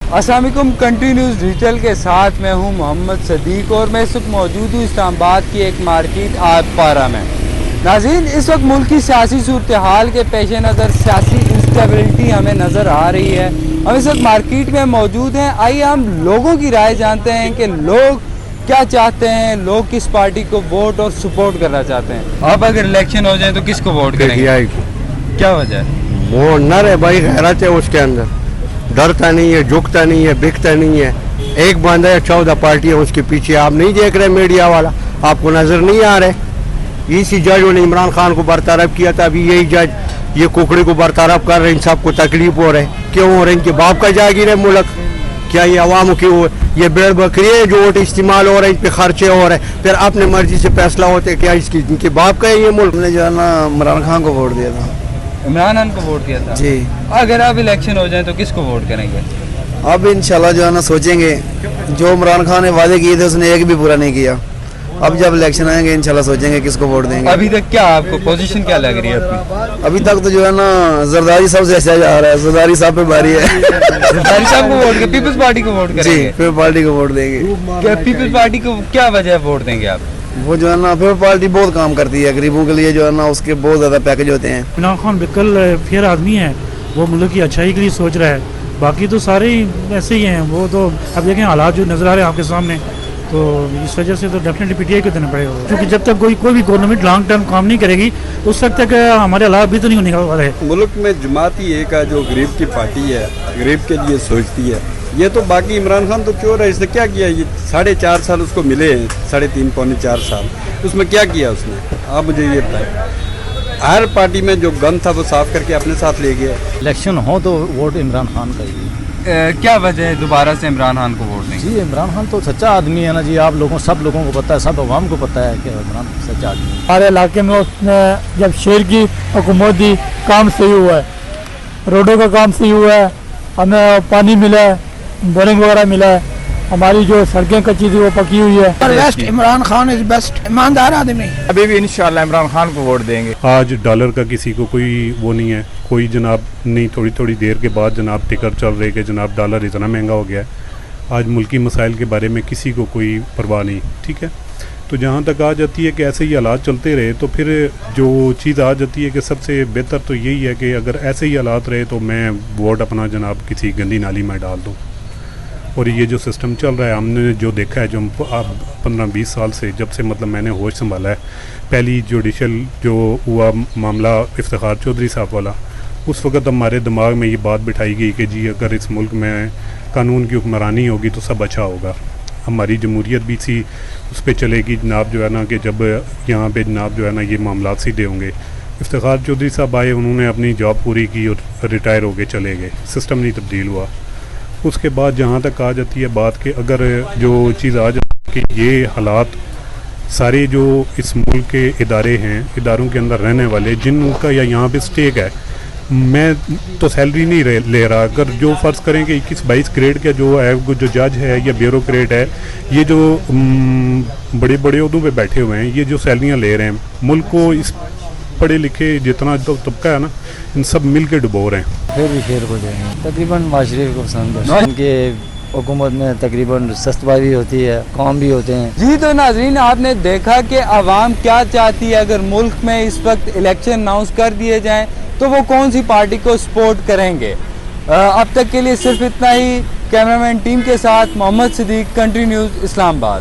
अस्सलाम वालेकुम। Country news digital के साथ मैं हूं मोहम्मद सदीक और मैं इस वक्त मौजूद हूं इस्लामाबाद की एक मार्केट आबपारा में। नाज़रीन, इस वक्त मुल्क की सियासी सूरत हाल के पेश नज़र सियासी इंस्टेबिलिटी हमें नज़र आ रही है। हम इस वक्त मार्केट में मौजूद हैं। आइए हम लोगों की राय जानते हैं कि लोग क्या चाहते हैं, लोग किस पार्टी को वोट और सपोर्ट करना चाहते हैं। अब अगर इलेक्शन हो जाए तो किसको वोट करेंगे? क्या वजह है? वो नर है भाई, गैरत है उसके अंदर, डरता नहीं है, झुकता नहीं है, बिकता नहीं है। एक बंदा है, 14 पार्टियां उसके पीछे। आप नहीं देख रहे मीडिया वाला, आपको नजर नहीं आ रहे। इसी जजों ने इमरान खान को बरतरफ किया था, अभी यही जज ये कुकड़ी को बरतरफ कर रहे हैं। इन सबको तकलीफ हो रहा है, क्यों हो रहे हैं? इनके बाप का जागीर है मुल्क। क्या ये अवाम की ये भेड़ बकरी है जो वोट इस्तेमाल हो रहे हैं, इन पे खर्चे हो रहे हैं, फिर अपने मर्जी से फैसला होते हैं? क्या इसकी इनके बाप का है ये मुल्क? हमने जो है ना इमरान खान को वोट दिया था। इमरान खान को वोट दिया था जी। अगर अब इलेक्शन हो जाए तो किसको वोट करेंगे? अब इंशाल्लाह जो है ना सोचेंगे। जो इमरान खान ने वादे किए थे उसने एक भी पूरा नहीं किया। अब जब इलेक्शन आएंगे इंशाल्लाह सोचेंगे किसको वोट देंगे। अभी तक क्या आपको पोजीशन क्या लग रही है अपनी? अभी तक तो जो है ना जरदारी साहब से अच्छा जा रहा है। जरदारी साहब पे बारी है। जरदारी साहब को वोट करेंगे, पीपल्स पार्टी को वोट जी, करेंगे? फिर पार्टी को वोट देंगे। क्या पीपल्स पार्टी को क्या वजह है वोट देंगे आप? वो जो है ना फिर पार्टी बहुत काम करती है गरीबों के लिए, जो है ना उसके बहुत ज़्यादा पैकेज होते हैं। इमरान खान बिल्कुल फेयर आदमी है, वो मुल्क की अच्छाई के लिए सोच रहा है। बाकी तो सारे ही ऐसे ही हैं। वो तो अब देखें हालात जो नज़र आ रहे हैं आपके सामने, तो इस वजह से तो डेफिनेटली पीटीआई को देना पड़ेगा, क्योंकि जब तक कोई भी गवर्नमेंट लॉन्ग टर्म काम नहीं करेगी उस वक्त तक हमारे हालात भी तो नहीं होने वाले हैं। मुल्क में जमात ही एक है जो गरीब की पार्टी है, गरीब के लिए सोचती है। ये तो बाकी इमरान खान तो चोर है, इसने क्या किया? ये 4.5 साल उसको मिले हैं, 3.5 पौने 4 साल, उसमें क्या किया उसने? आप मुझे ये बताएं। हर पार्टी में जो गन था वो साफ करके अपने साथ ले गया। इलेक्शन हो तो वोट इमरान खान का ही। क्या वजह है दोबारा से इमरान खान को वोट देंगे? जी, इमरान खान तो सच्चा आदमी है ना जी। आप लोगों सब लोगों को पता है, सब अवाम को पता है कि इमरान सच्चा आदमी है। हमारे इलाके में उसने जब शेर की हुकूमत दी, काम सही हुआ है, रोडों का काम सही हुआ है, हमें पानी मिला है, बोरिंग वगैरह मिला है, हमारी जो सड़कें कच्ची थी वो पकी हुई है। Best Imran Khan is best, ईमानदार आदमी। अभी भी इंशाल्लाह इमरान खान को वोट देंगे। आज डॉलर का किसी को कोई वो नहीं है, कोई जनाब नहीं। थोड़ी थोड़ी देर के बाद जनाब टिकर चल रहे कि जनाब डॉलर इतना महंगा हो गया है। आज मुल्की मसाइल के बारे में किसी को कोई परवाह नहीं, ठीक है। तो जहाँ तक आ जाती है कि ऐसे ही हालात चलते रहे तो फिर जो चीज़ आ जाती है कि सबसे बेहतर तो यही है कि अगर ऐसे ही हालात रहे तो मैं वोट अपना जनाब किसी गंदी नाली में डाल दूँ। और ये जो सिस्टम चल रहा है, हमने जो देखा है, जो 15-20 साल से जब से मतलब मैंने होश संभाला है, पहली जुडिशल जो हुआ मामला इफ्तिखार चौधरी साहब वाला, उस वक़्त हमारे दिमाग में ये बात बिठाई गई कि जी अगर इस मुल्क में कानून की हुक्मरानी होगी तो सब अच्छा होगा, हमारी जमहूरियत भी सी उस पर चलेगी जनाब। जो है ना कि जब यहाँ पे जनाब जो है ना ये मामला सीधे होंगे। इफ्तिखार चौधरी साहब आए, उन्होंने अपनी जॉब पूरी की और रिटायर हो के चले गए, सिस्टम नहीं तब्दील हुआ। उसके बाद जहाँ तक आ जाती है बात कि अगर जो चीज़ आ जाती है कि ये हालात सारे जो इस मुल्क के इदारे हैं, इदारों के अंदर रहने वाले जिनका या यहाँ पे स्टेक है, मैं तो सैलरी नहीं ले रहा। अगर जो फ़र्ज़ करें कि 21-22 ग्रेड का जो है, जो जज है या ब्यूरोक्रेट है, ये जो बड़े बड़े उहदों पे बैठे हुए हैं, ये जो सैलरियाँ ले रहे हैं, मुल्क को इस पढ़े लिखे जितना तो तबका है ना, इन सब मिल के डुबो रहे हैं। फिर भी शेर को जाएंगे। तकरीबन माशरे को पसंद है, उनके हुकूमत में तकरीबन सस्तबाई भी होती है, काम भी होते हैं। जी तो नाजरीन, आपने देखा कि आवाम क्या चाहती है। अगर मुल्क में इस वक्त इलेक्शन अनाउंस कर दिए जाएं तो वो कौन सी पार्टी को सपोर्ट करेंगे। अब तक के लिए सिर्फ इतना ही। कैमरामैन टीम के साथ मोहम्मद सदीक, कंट्री न्यूज़, इस्लामाबाद।